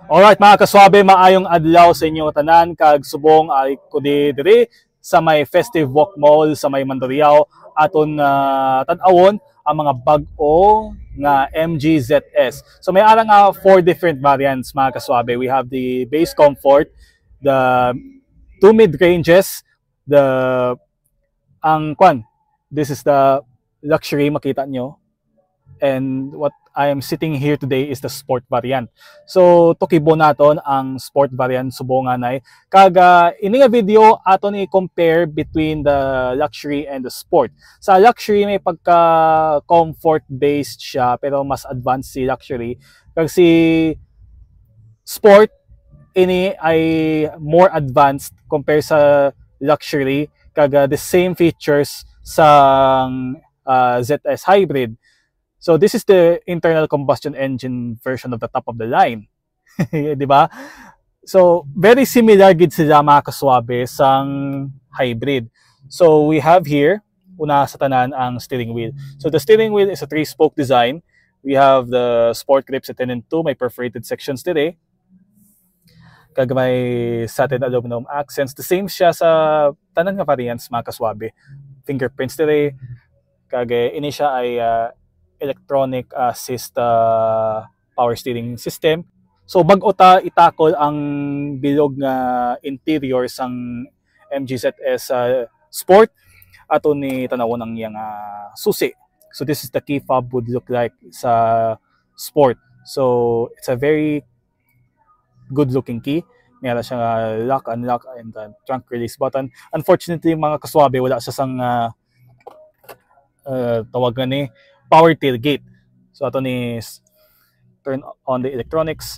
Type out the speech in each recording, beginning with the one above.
Alright mga kaswabe, maayong adlaw sa inyo tanan kag subong ay kudi diri sa may Festive Walk Mall sa may Mandurriao aton tan-awon ang mga bag-o nga MG-ZS. So may ara nga four different variants mga kaswabe. We have the base comfort, the two mid-ranges, the this is the luxury makita nyo. And what I am sitting here today is the sport variant. So tukibo naton ang sport variant subonganay. Kaga ini nga video aton i-compare between the luxury and the sport. Sa luxury may pagka comfort based siya pero mas advanced si luxury. Kag si sport ini ay more advanced compare sa luxury. Kaga the same features sa ZS hybrid. So this is the internal combustion engine version of the top of the line. Di ba? So very similar gid sila mga kaswabe sang hybrid. So we have here una sa tanan ang steering wheel. So the steering wheel is a 3-spoke design. We have the sport grip sa 10 and 2, may perforated sections dire. Kag may satin aluminum accents. The same siya sa tanan nga variants mga kaswabe. Fingerprints dire. Kag ini siya ay electronic assist power steering system. So bag-o ta itakol ang bilog nga interior sang MG-ZS Sport ato ni tanawon ang iyang susi. So this is the key fob would look like sa Sport. So it's a very good looking key. Meron siyang lock, unlock, and trunk release button. Unfortunately mga kaswabe wala siya sang tawagan ni power tailgate. So ato ni turn on the electronics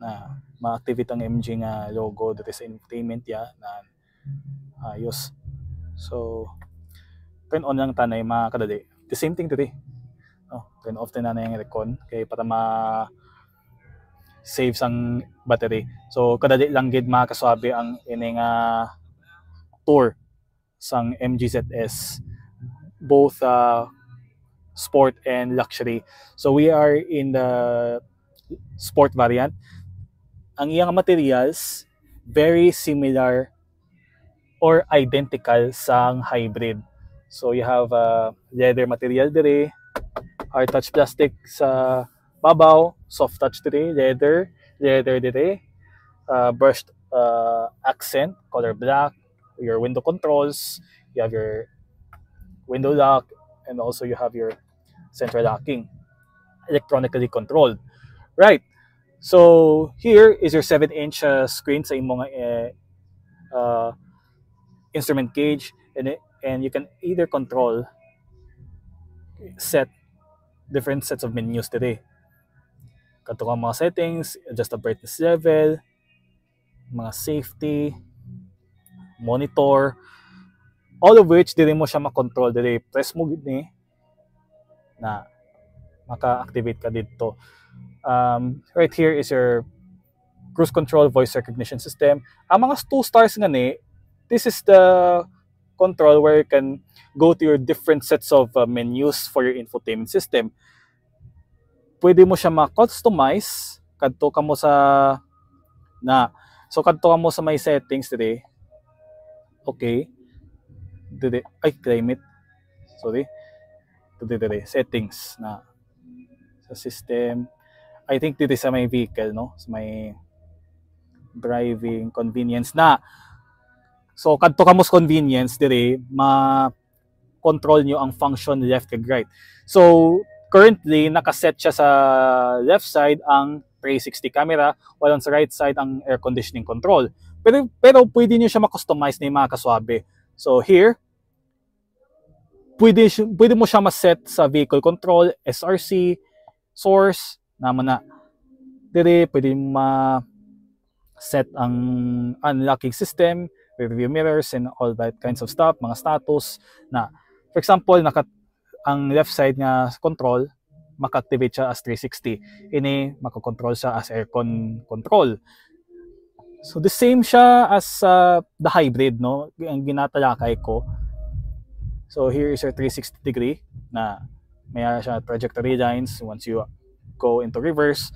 na ma-activate ang MG nga logo dito sa infotainment ya na ayos. So turn on lang tanay makadali. The same thing today. Turn off din na yung recon kay para save sang battery. So kadali lang gid makaswabe ang ining tour sang MG-ZS, both sport and luxury. So we are in the sport variant. Ang iyang materials very similar or identical sang hybrid. So you have leather material dire, hard touch plastic sa babaw, soft touch dire, leather dire, brushed accent, color black, your window controls, you have your window lock, and also you have your central locking, electronically controlled. Right. So here is your 7-inch screen sa imong instrument gauge, and you can either control set different sets of menus today. Kanto ang mga settings, adjust the brightness level, mga safety, monitor, all of which dili mo siya makontrol dili press mo gid ni na maka-activate ka dito. Right here is your cruise control voice recognition system. Ang mga 2 stars nga ni, this is the control where you can go to your different sets of menus for your infotainment system. Pwede mo siya ma-customize kadto ka mo sa kadto ka mo sa may settings dire. Okay. Dire ay climate. Sorry. Dire settings na sa system. I think dito sa may vehicle, no? Sa may driving convenience na. So kadto ka mo sa convenience dire ma-control nyo ang function left and right. So currently nakaset siya sa left side ang 360 camera, while on sa right side ang air conditioning control. Pero pwede niyo siya ma-customize na yung mga kaswabe. So here, pwede mo siya ma-set sa vehicle control, SRC, source, naman na. Dire, pwede mo ma-set ang unlocking system, rearview mirrors, and all that kinds of stuff, mga status na. For example, ang left side nga control, maka-activate siya as 360. Ini, makakontrol siya as aircon control. So the same siya as the hybrid, no? Ang ginatalakay ko. So here is your 360 degree na may siya trajectory lines once you go into reverse.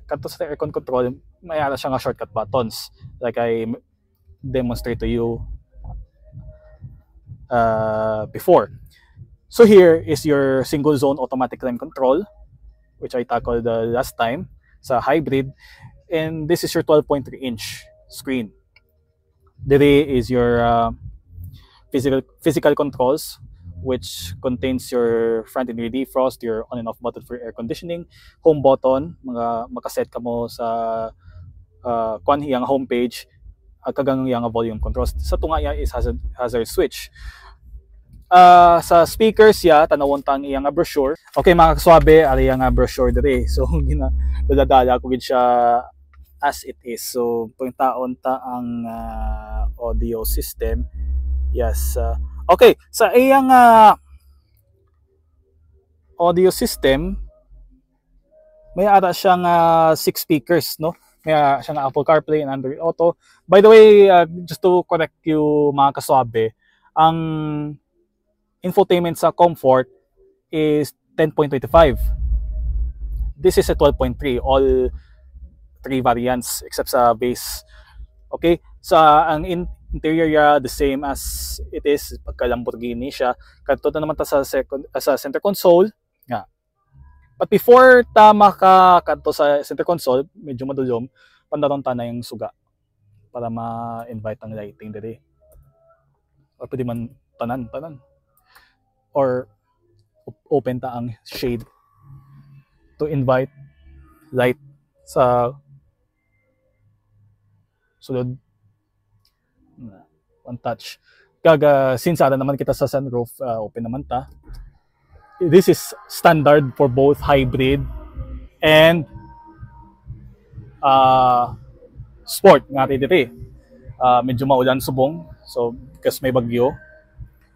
Kanto sa aircon control, may ara siya nga shortcut buttons like I demonstrate to you before. So here is your single zone automatic climate control, which I tackled the last time sa hybrid, and this is your 12.3-inch screen. There is your physical controls, which contains your front and rear defrost, your on and off button for air conditioning, home button, mga makaset ka mo sa kuan hiyang homepage, kagang yang volume controls. Sa tunga ya is hazard switch. Sa speakers ya tanawon tang iyang brochure. Okay mga kaswabe, ari yang brochure dire. So ginadadala ko gid siya as it is. So pangtaon ta ang audio system. Yes. Okay, sa iyang audio system, may ara siyang 6 speakers, no? May ara siyang Apple CarPlay and Android Auto. By the way, just to correct you mga kaswabe, ang infotainment sa Comfort is 10.25. This is a 12.3, all 3 variants except sa base. Okay, sa ang interior ya the same as it is pagka Lamborghini siya. Kadto na naman ta sa center console nga. But before ta makakadto sa center console, medyo madulom, pandaron ta na yung suga para ma-invite ang lighting dire. Or pwede man tanan or open ta ang shade to invite light sa sulod. One touch. Since ara naman kita sa sunroof, open naman ta. This is standard for both hybrid and sport nga dito. Medyo maulan subong, so because may bagyo.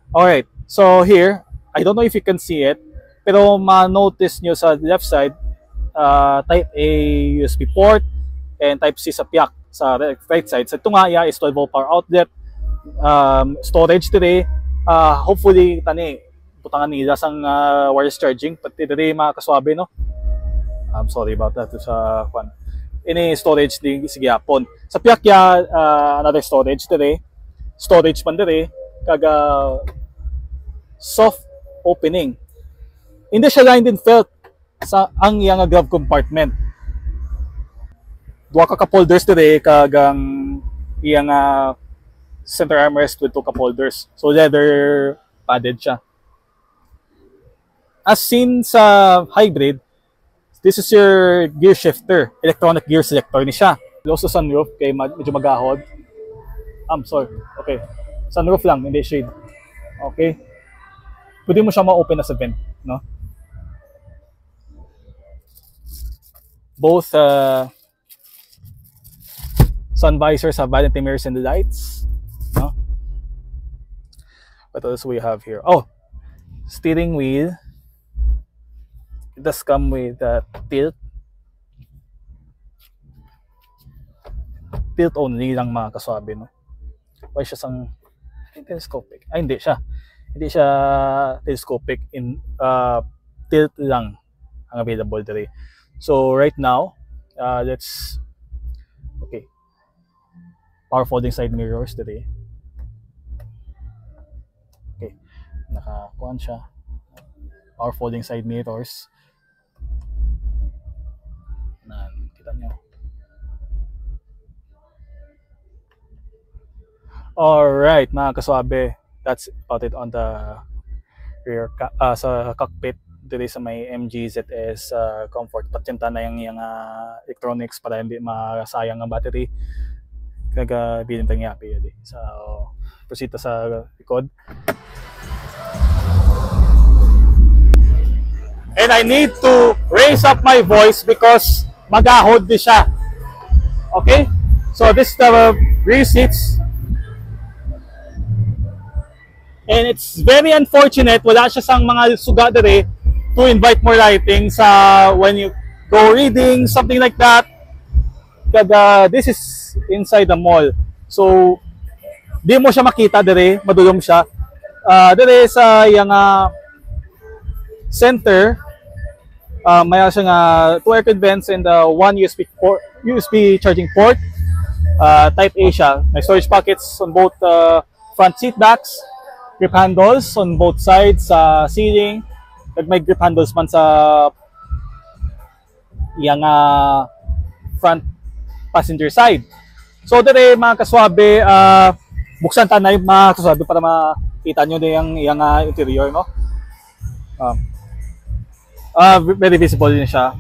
Alright, so here, I don't know if you can see it, pero ma-notice nyo sa left side, type A USB port and type C sa piak. Sa right side, sa tungaya is 12V power outlet, storage today. Hopefully tani butangan nila sang wireless charging pati today mga kaswabe, no? I'm sorry about that sa kwan. Ini storage din sige hapon. Sa piakya another storage today. Storage man dire kaga soft opening. Hindi siya line din felt sa ang iyang glove compartment. Duha ka cup holders dire kagang iyang center armrest with 2 cup holders. So leather padded siya. As seen sa hybrid, this is your gear shifter, electronic gear selector ni siya. Also sunroof kay medyo magahod. I'm sorry. Okay. Sunroof lang, hindi shade. Okay. Pwede mo siya ma-open as a vent, no? Both sun visors have vanity mirrors and lights, no? What else we have here? Oh, steering wheel. It does come with tilt. Tilt only lang mga kaswabe, no? Why siya sang telescopic? Ay, hindi siya. Hindi siya telescopic. In tilt lang ang available today. So right now, let's okay. Power folding side mirrors today. Okay, nakakuan siya. Power folding side mirrors. Kita nyo. Alright mga kaswabe, that's about it on the rear sa cockpit. Today sa may MG ZS Comfort. Patyenta na yung electronics para hindi masayang ang battery. Kaga bilin tang yapi yun. So proceed sa likod. And I need to raise up my voice because magahod di siya. Okay? So this is the rear seats. And it's very unfortunate wala siya sang mga suga dire to invite more lighting sa when you go reading, something like that. Kaga this is inside the mall. So di mo siya makita dire, madulom siya. Dire sa yang center, mayroon siyang 2 air vents and 1 USB charging port. Type A siya. May storage pockets on both front seat backs, grip handles on both sides sa ceiling. May grip handles man sa yang front passenger side. So dire mga kaswabe, buksan tanay mga kaswabe para makita nyo din yung interior, no? Very visible din siya.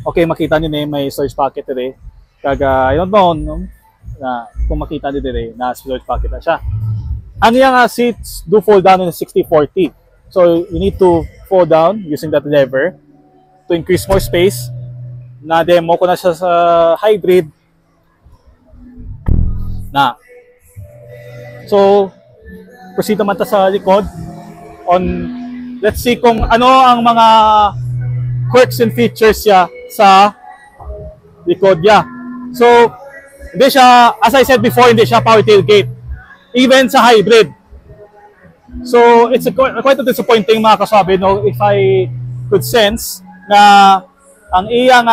Okay, makita nyo din may storage pocket dire. Kaga, I don't know, no? Na kung makita nyo dire na storage pocket na siya. Ang yung seats do fold down in 60-40. So you need to fold down using that lever to increase more space. Na-demo ko na siya sa hybrid. So, proceed naman ta sa likod. Let's see kung ano ang mga quirks and features niya sa likod niya. So, hindi siya, as I said before, hindi siya power tailgate. Even sa hybrid. So, it's quite a disappointing mga kasabi, no, if I could sense na ang iyang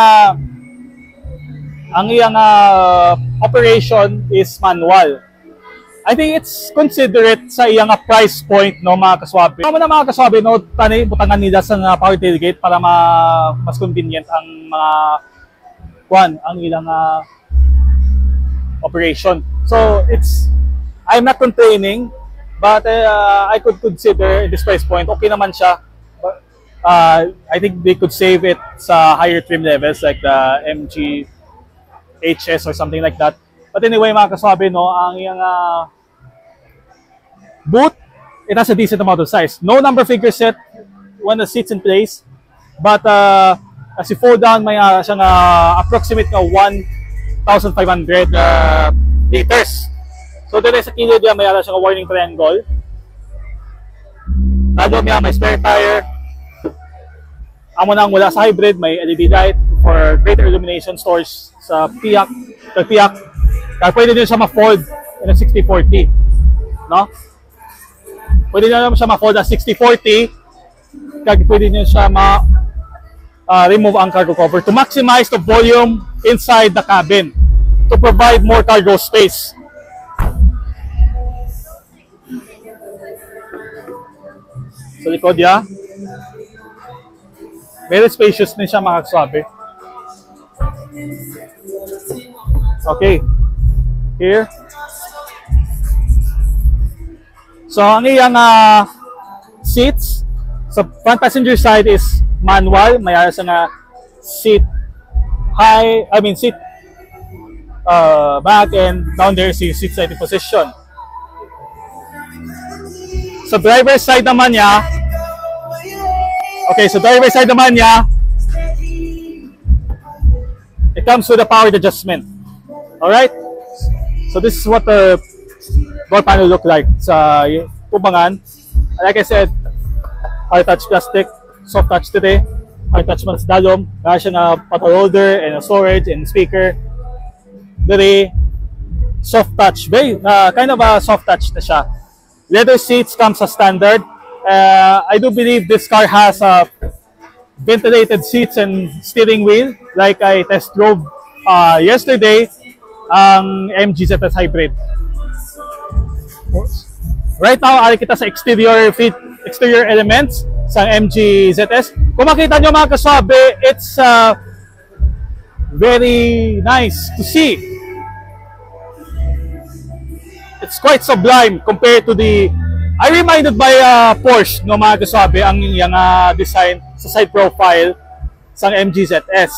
operation is manual. I think it's considerate sa iyang price point, no, mga kaswabe. Tama na mga kaswabe, no, butangan nila sa power tailgate para mas convenient ang mga ang ilang operation. So I'm not complaining, but I could consider this price point okay naman siya. I think they could save it sa higher trim levels like the MG HS or something like that. But anyway, mga kaswabe, no, ang iyang boot, it has a decent amount of size. No number figure set when the seat's in place, but as you fold down, may siyang approximate na 1,500 liters. So dito sa kilid niya, may siyang warning triangle. Lalo may spare tire. Amo nang wala sa hybrid, may LED light for greater illumination, storage sa piyak. Kaya pwede din siya ma-fold in a 60-40. No? Pwede din siya ma-fold na 60-40. Kaya pwede din siya remove ang cargo cover to maximize the volume inside the cabin to provide more cargo space. Sa likod niya, very spacious din siya, mga kaswabe. Okay. Here. So, ang iyang seats sa front passenger side is manual. May siyang seat back, and down there is seat side position. Sa driver's side naman niya, it comes with a powered adjustment. Alright? So this is what the door panel look like sa tubangan. Like I said, hard touch plastic, soft touch today. Hard touch man sa dalom. Kaya siya na bottle holder and a storage and speaker. Very soft touch. Very, kind of a soft touch na siya. Leather seats comes as standard. I do believe this car has ventilated seats and steering wheel like I test drove yesterday ang MG ZS Hybrid. Right now, ari kita sa exterior elements sa MG ZS. Kung makita nyo, mga kaswabe, it's very nice to see. It's quite sublime compared to I'm reminded by Porsche, no, mga kaswabe, ang yung design sa side profile sa MG ZS.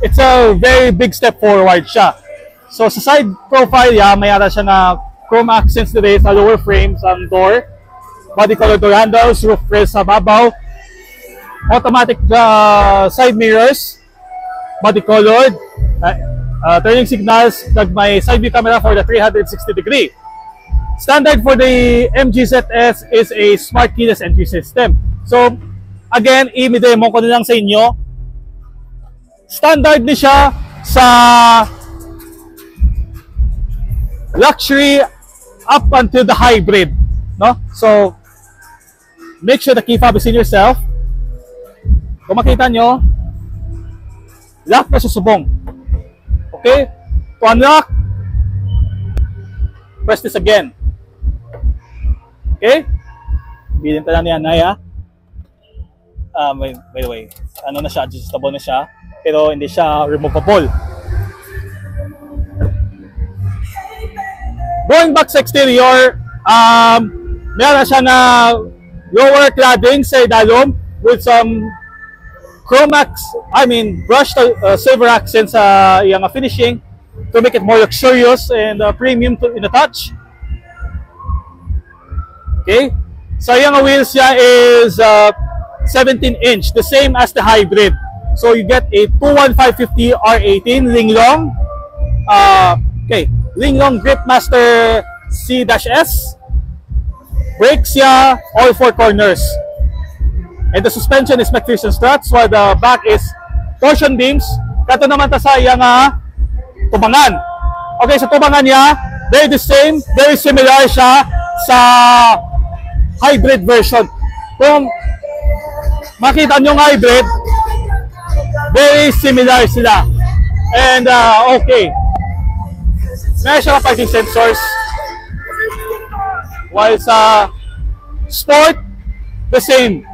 It's a very big step forward siya. So sa side profile niya, mayroon siya na chrome accents today sa lower frame, sa door, body color door handles, roof rails sa babaw, automatic side mirrors, body colored, turning signals, may side view camera for the 360 degree. Standard for the MG ZS is a smart keyless entry system. So, again, i-demo ko na lang sa inyo. Standard ni siya sa luxury up until the hybrid, no? So, make sure the key fob is in yourself. Kung makita nyo, lock na siya subong. Okay? To unlock, press this again. Okay? Bilhin tayo na yan, Naya. By the way, ano na siya, adjustable na siya, pero hindi siya removable. Going back sa exterior, meron siya na lower cladding sa idalom with some brushed silver accents sa iyang finishing to make it more luxurious and premium in the touch. Okay, so iyang wheels niya is 17-inch, the same as the hybrid. So you get a 21550 R18 Linglong. Linglong Gripmaster C-S. Brakes siya all four corners. And the suspension is McPherson struts, while the back is torsion beams. Kato naman ta sa iyang tubangan. Okay, sa tubangan niya, very the same, very similar siya sa hybrid version. Kung makita nyo ng hybrid, very similar sila. And okay, meron siya parking sensors, while sa sport, the same.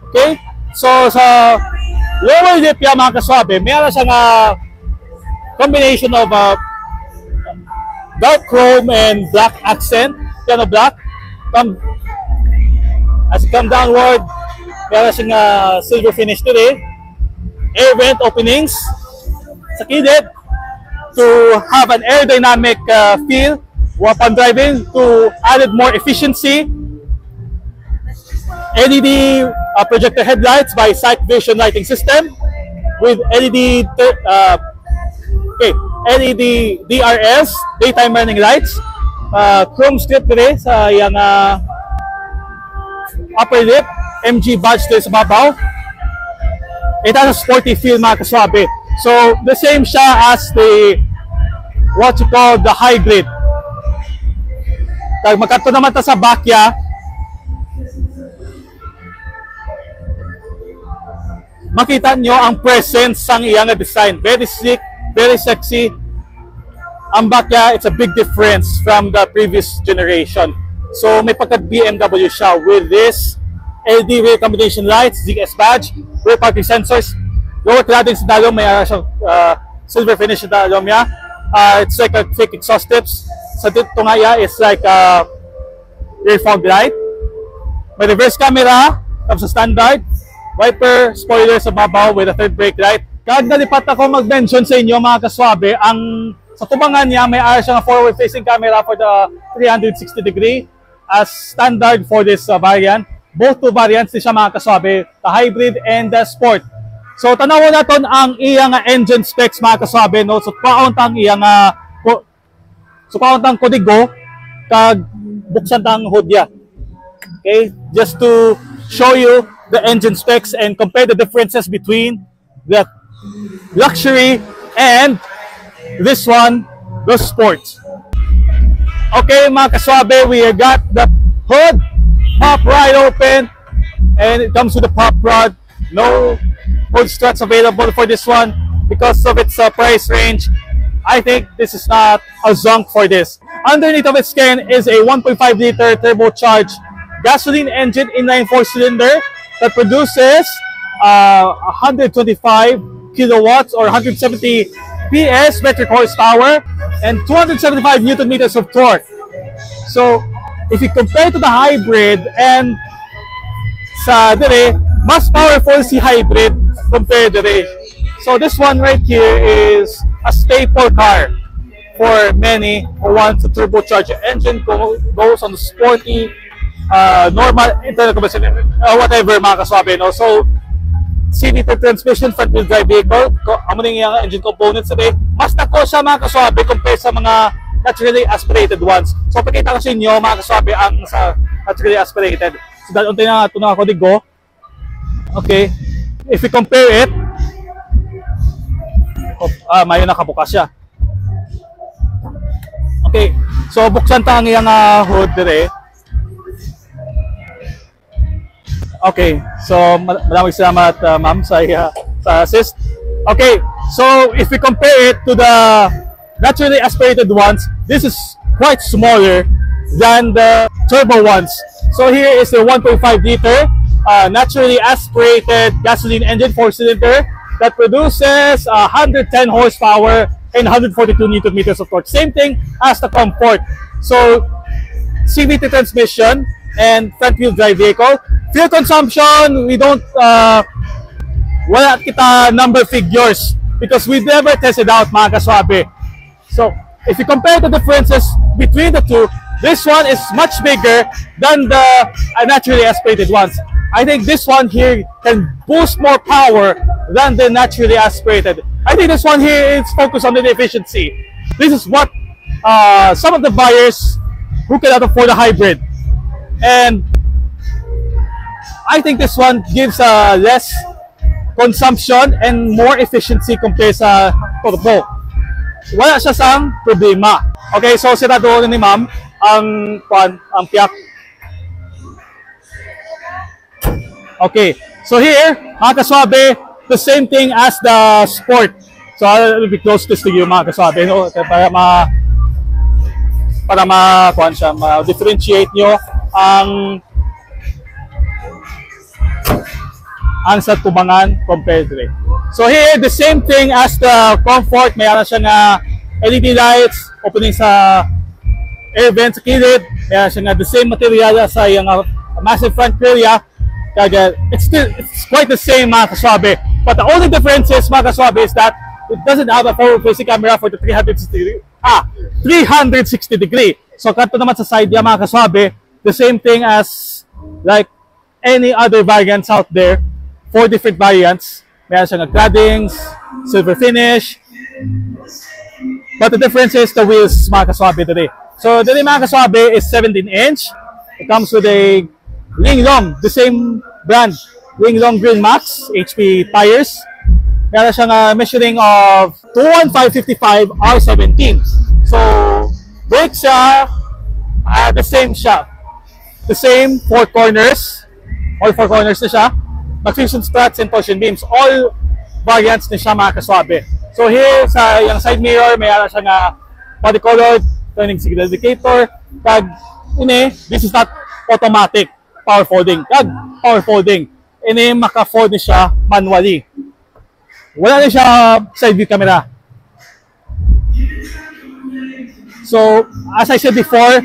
Okay? So, sa lower lip yan, mga kaswabe, meron siyang combination of dark chrome and black accent, piano black. As it comes downward, meron siyang silver finish today. Air vent openings sa kilid to have an aerodynamic feel upon driving, to added more efficiency. LED projector headlights by Sight Vision lighting system with LED DRS, daytime running lights. Chrome strip dire sa yung upper lip, MG badge dire sa babaw. It has a sporty feel, mga kaswabe. So the same siya as the what you call the hybrid. Tag magkanto naman ta sa bakya. Makita nyo ang presence sang iyang design. Very sleek, very sexy. Ang bakya, it's a big difference from the previous generation. So may pagka-BMW siya with this LED rear combination lights, ZS badge, rear parking sensors, lower cladding sa dalom, may silver finish sa dalom niya. It's like a fake exhaust tips. Sa dito nga ya, it's like a rear fog light. May reverse camera, comes sa standard. Wiper, spoiler sa babaw with a third brake light. Kahit nalipat ako mag-mention sa inyo, mga kaswabe, ang sa tubangan niya may siyang forward facing camera for the 360 degree as standard for this variant. Both two variants siya, mga kaswabe, the hybrid and the sport. So tanawon naton ang iyang engine specs, mga kaswabe, no. So pauntang iyang pauntang kodigo kag buksan tang hodya. Okay, just to show you the engine specs and compare the differences between the luxury and this one, the sports. Okay, mga kaswabe, we got the hood pop right open, and it comes with a pop rod. No hood struts available for this one because of its price range. I think this is not a zunk for this. Underneath of its skin is a 1.5 liter turbocharged gasoline engine inline 4-cylinder that produces 125 kilowatts or 170 PS metric horsepower and 275 Newton meters of torque. So if you compare to the hybrid and sa dire, mas powerful si hybrid compared dire. So this one right here is a staple car for many who want to turbocharge your engine, goes on the sporty normal internal combustion whatever, mga kaswabe, no. So C-liter transmission front wheel drive vehicle, amo ning yung engine components today, mas nako siya, mga kaswabe, compared sa mga naturally aspirated ones. So pakita ko sa inyo, mga kaswabe, ang sa naturally aspirated. So dahil unti na ito na ako digo. Okay, if you compare it, mayo nakabukas siya. Okay, so buksan ta ang iyang hood dire. Okay, so maraming salamat ma'am sa assist. Okay, so if we compare it to the naturally aspirated ones, this is quite smaller than the turbo ones. So here is the 1.5 liter naturally aspirated gasoline engine 4-cylinder that produces 110 horsepower and 142 Newton meters of torque. Same thing as the Comfort. So CVT transmission and front wheel drive vehicle. Fuel consumption, we don't wala kita number figures because we never tested out mga kaswabe. So if you compare the differences between the two, this one is much bigger than the naturally aspirated ones. I think this one here can boost more power than the naturally aspirated. I think this one here is focused on the efficiency. This is what some of the buyers who cannot afford a hybrid. And I think this one gives less consumption and more efficiency compared sa turbo. Wala siya sang problema. Okay, so sirado ni ma'am ang piyak. Okay, so here, mga kaswabe, the same thing as the Sport. So I'll be close this to you mga kaswabe, no? Para ma-differentiate nyo ang sa tubangan compared to it. So here, the same thing as the Comfort. Mayroon siya nga LED lights, opening sa air vent sa kilid. Mayroon siya nga the same material sa yung massive front grille. Kaya it's quite the same mga kaswabe. But the only difference is mga kaswabe is that it doesn't have a forward-facing camera for the 360 degree. So kanto naman sa side niya mga kaswabe, the same thing as like any other variants out there. 4 different variants. Meron siyang claddings, silver finish. But the difference is the wheels mga kaswabe today. So today mga kaswabe is 17-inch. It comes with a Linglong, the same brand, Linglong Green Max HP tires. Meron siyang measuring of 215/55 R17. So brakes siya, the same siya. The same 4 corners. All 4 corners na siya. Mag-fusion struts and torsion beams. All variants na siya mga kaswabe. So here sa yung side mirror, mayroon siyang body colored turning signal indicator. Kag this is not automatic power folding. Kag power folding. Maka-fold na siya manually. Wala na siya side view camera. So as I said before,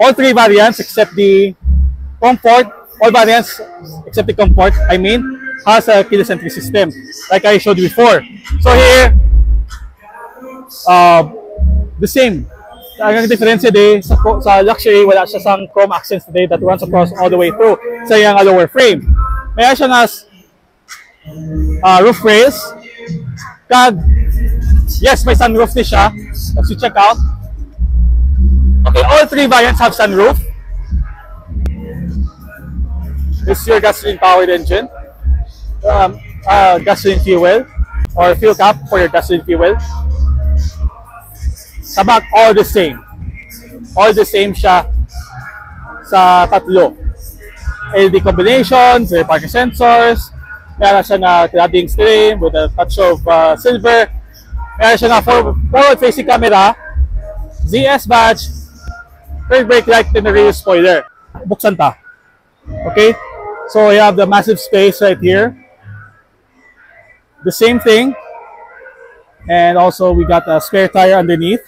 all 3 variants except the Comfort, all variants except the Comfort, I mean, has a keyless entry system, like I showed you before. So here, the same. Ang difference today sa luxury, wala siya sang chrome accents today that runs across all the way through sa yung lower frame. Mayroon siya nga roof rails. Kag, yes, may sunroof din siya. Let's check out. Okay, all 3 variants have sunroof. This is your gasoline-powered engine. Gasoline fuel or fuel cap for your gasoline fuel. Sa back, all the same. All the same siya sa tatlo. LED combination, rear parking sensors. Meron siya na cladding screen with a touch of silver. Meron siya na forward-facing camera, ZS badge, third brake light, and the rear spoiler. Buksan ta. Okay? So we have the massive space right here. The same thing. And also we got a spare tire underneath.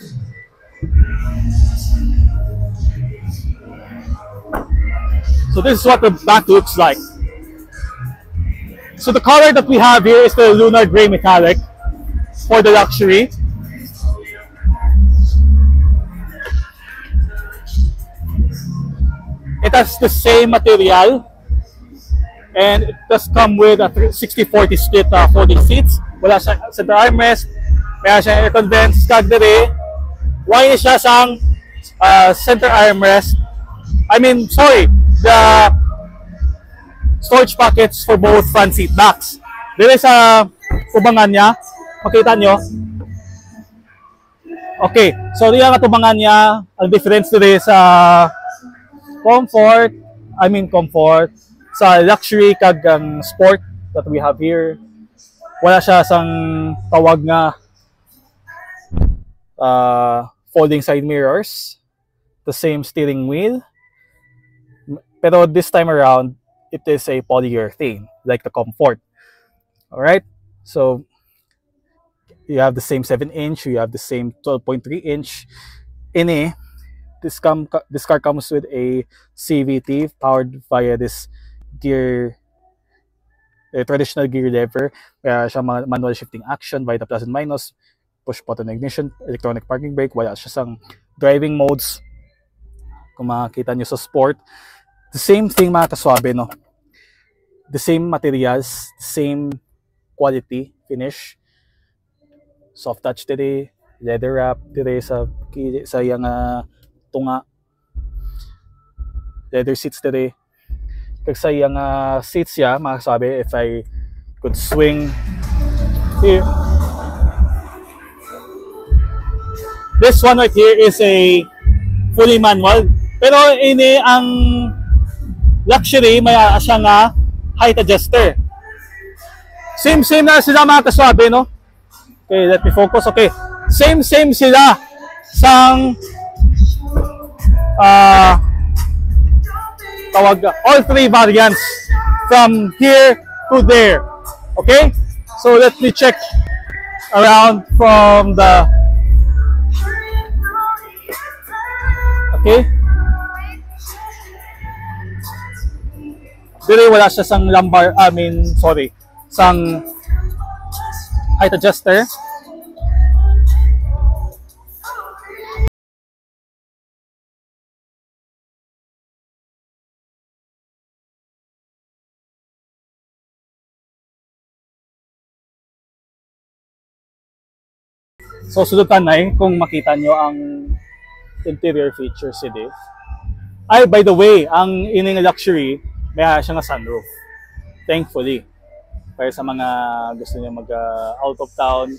So this is what the back looks like. So the color that we have here is the lunar gray metallic for the luxury. It has the same material. And it does come with a 60-40 split folding seats. Wala siya center armrest. Mayroon siya air vents. Kagdere. Why is siya sang center armrest? I mean, sorry. The storage pockets for both front seat backs. Dito sa tubangan niya. Makita nyo. Okay. So, dito ang tubangan niya. Ang difference today sa Comfort I mean comfort. Sa luxury kag ang sport that we have here, wala siya sang tawag nga folding side mirrors, the same steering wheel. Pero this time around, it is a polyurethane, like the comfort. Alright? So, you have the same 7-inch, you have the same 12.3-inch. This car comes with a CVT powered via this gear, a traditional gear lever. Kaya siya manual shifting action via the plus and minus, push button ignition, electronic parking brake. Wala siya sang driving modes. Kung makikita nyo sa sport, the same thing mga kaswabe, no? The same materials, same quality, finish. Soft touch today, leather wrap today sa yung tunga. Leather seats today. Kag sa yung seats ya, mga kaswabe, if I could swing here. This one right here is a fully manual. Pero ini ang luxury, may siya nga height adjuster. Same na sila mga kaswabe, no? Okay, let me focus. Okay, same sila sang tawag, all three variants from here to there. Okay, so let me check around from the okay. Dili wala siya sang lumbar, sang height adjuster. So sunod tanay kung makita nyo ang interior features today. Ay, by the way, ang ining luxury, may siya nga sunroof. Thankfully. Para sa mga gusto niya mag out of town,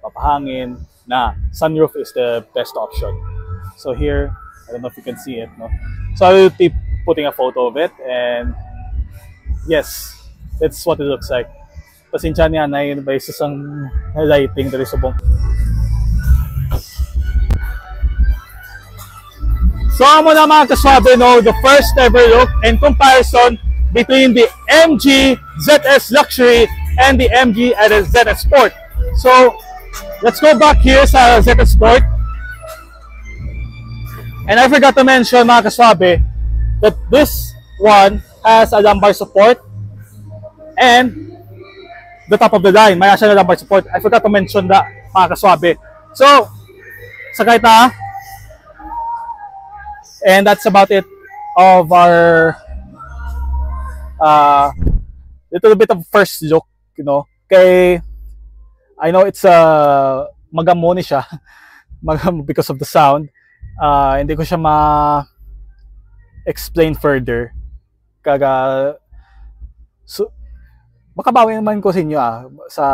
papahangin, na sunroof is the best option. So here, I don't know if you can see it, no? So I will be putting a photo of it, and yes, that's what it looks like. Pasensya niya na yun ba isa sang lighting dari subong. So amo na mga kaswabe, no, the first ever look and comparison between the MG ZS Luxury and the MG ZS Sport. So let's go back here sa ZS Sport. And I forgot to mention mga kaswabe that this one has a lumbar support and the top of the line, may siya na lumbar support. I forgot to mention that mga kaswabe. So sakay ta. And that's about it of our little bit of first look, you know. Kay I know it's magamo ni siya magamo because of the sound. Hindi ko siya explain further. Kaga so makabawi naman ko sa inyo sa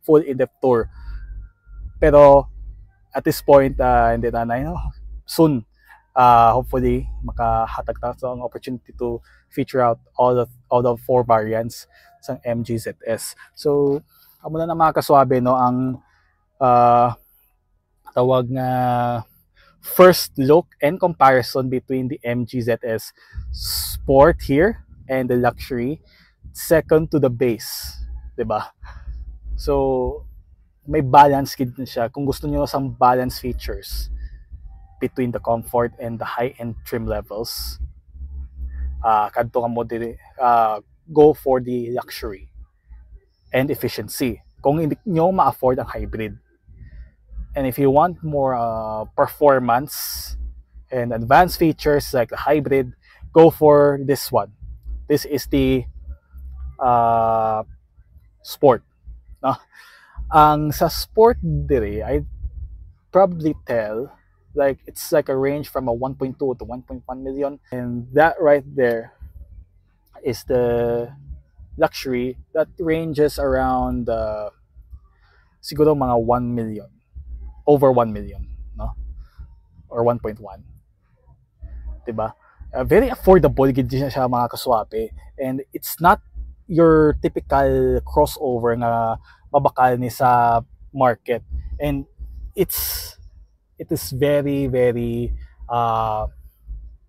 full in-depth tour. Pero at this point hindi na soon. Hopefully makahatag ta ang opportunity to feature out all the four variants ng MG ZS. So amo na mga kaswabe, no, ang tawag nga first look and comparison between the MG ZS Sport here and the Luxury, second to the base, 'di ba? So may balance kid na siya kung gusto niyo sang balance features between the comfort and the high-end trim levels. Kadto ka mo diri, go for the luxury and efficiency kung hindi nyo ma-afford ang hybrid. And if you want more performance and advanced features like the hybrid, go for this one. This is the Sport, no? Ang sa Sport diri, I probably tell like it's like a range from a 1.2 to 1.1 million, and that right there is the Luxury that ranges around siguro mga 1 million, over 1 million, no, or 1.1, diba? very affordable gid siya mga kaswabe, and it's not your typical crossover nga mabakal ni sa market, and it's it is very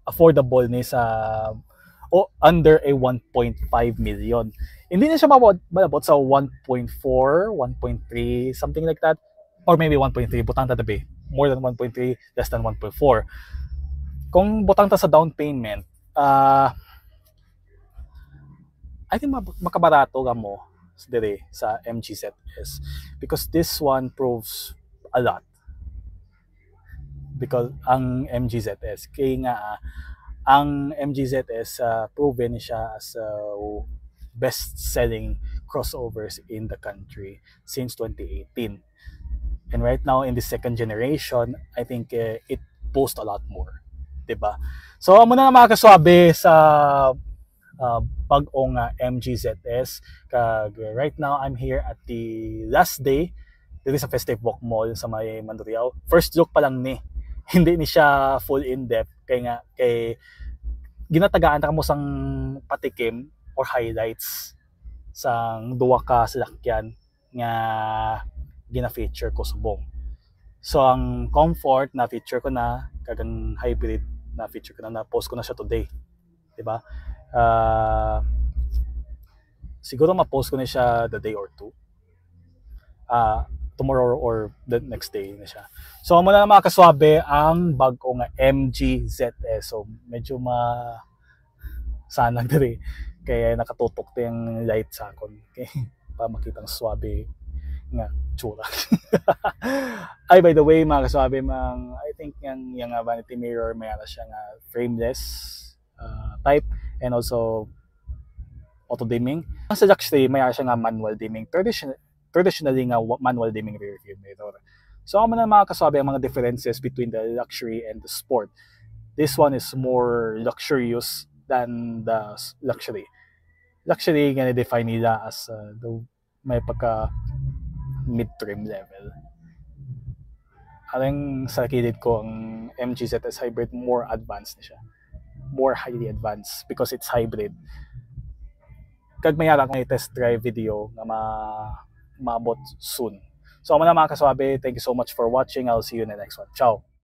affordable ni sa under a 1.5 million. Hindi na siya malabot sa 1.4, 1.3, something like that, or maybe 1.3, butang tatabi, more than 1.3, less than 1.4. Kung butang ta sa down payment, I think makabarato ka mo dire sa MGZS, because this one proves a lot, because ang MGZS kay nga ang MGZS proven siya as best-selling crossovers in the country since 2018. And right now in the second generation, I think it boasts a lot more, 'di ba? So amo na mga kaswabe sa bag-ong MGZS. Kag right now I'm here at the last day dito sa Festive Walk Mall sa may Mandurriao. First look pa lang ni. Hindi ni siya full in-depth kay ginatagaan ta mo sang patikim or highlights sang duwa ka salakyan nga gina-feature ko subong. So ang comfort na feature ko na, kagang hybrid na feature ko na post ko na siya today, 'di ba? Siguro ma-post ko na siya the day or two. Tomorrow or the next day na siya. So muna na mga kaswabe ang bago nga MGZS. So medyo sanag diri kaya nakatutok yung light sa akon. Okay? Para makita ng swabe nga tsura. Ay, by the way mga kaswabe, I think yung vanity mirror may siya nga frameless type, and also auto dimming. Sa Luxray may siya nga manual dimming. Traditionally nga manual dimming rear view mirror. So ano na mga kaswabe ang mga differences between the luxury and the sport. This one is more luxurious than the luxury. Luxury nga define nila as may pagka mid-trim level. Alang sa kilid ko, ang MGZS hybrid more advanced na siya. More highly advanced because it's hybrid. Kag mayara kong i-test drive video na maabot soon. So, mga kaswabe, thank you so much for watching. I'll see you in the next one. Ciao!